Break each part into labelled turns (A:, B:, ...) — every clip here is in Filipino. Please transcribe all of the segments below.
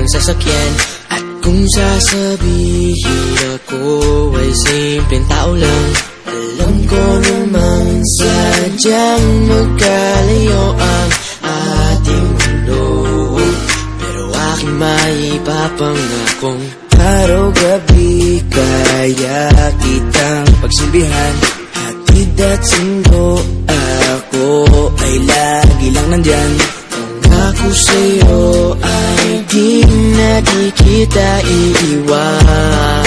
A: sasakyan. At kung sasabihin ako ay simpleng tao lang, alam ko naman sadyang magkalayo ang ating mundo. Pero aking maipapangakong araw-gabi kaya kitang pagsilbihan. Hatid at sundo ako ay lagi lang nandyan. Ako sa'yo ay di na di kita iiwanan.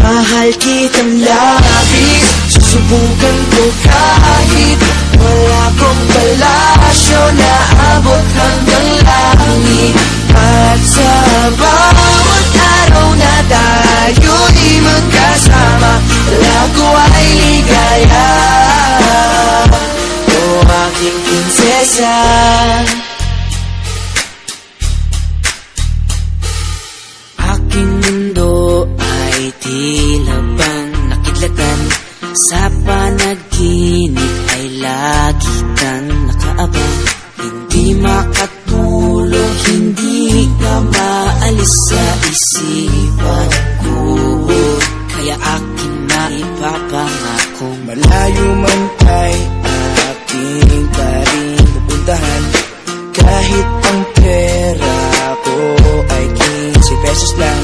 A: Mahal kitang labis, susubukan ko kahit wala kong palasyo na abot hanggang langit. At sa bawat araw na tayo'y magkasama, lago ay ligaya. Aking prinsesa, aking mundo ay tila bang nakidlatan. Sa panaginip ay lagi kang nakaabang. Hindi makatulog, hindi ka maalis sa isipan ko. Kaya aking maipapangakong
B: malayo man ay aking pa rin pupuntahan. Kahit ang pera ko ay 15 pesos lang,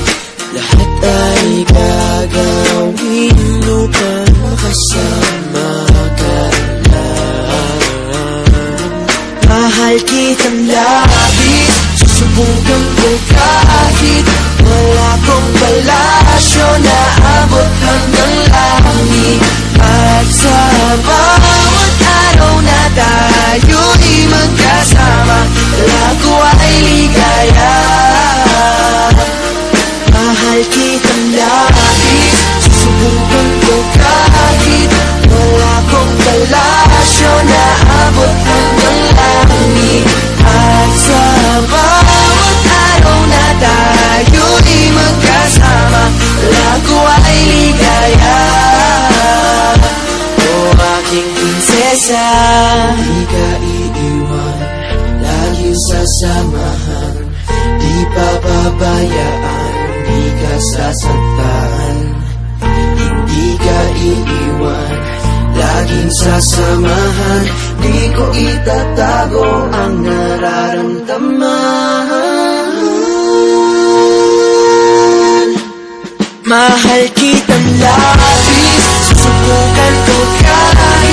A: lahat ay gagawin upang makasama ka lang. Mahal kitang labis, susubukan ko kahit wala kong palasyo na abot hanggang langit. At sa bawat araw na tayo'y magkasama, lago ay ligaya. Mahal kitang labis, susubukan ko kahit wala kong palasyo na abot hanggang langit. At sa bawat araw na tayo'y magkasama, lago ay ligaya. Aking prinsesa, di ka iiwan, laging sasamahan. Di pababayaan, di ka sasaktan. Hindi ka iiwan, laging sasamahan. Di ko itatago ang nararamdaman. Mahal kitang labis, susubukan ko kahit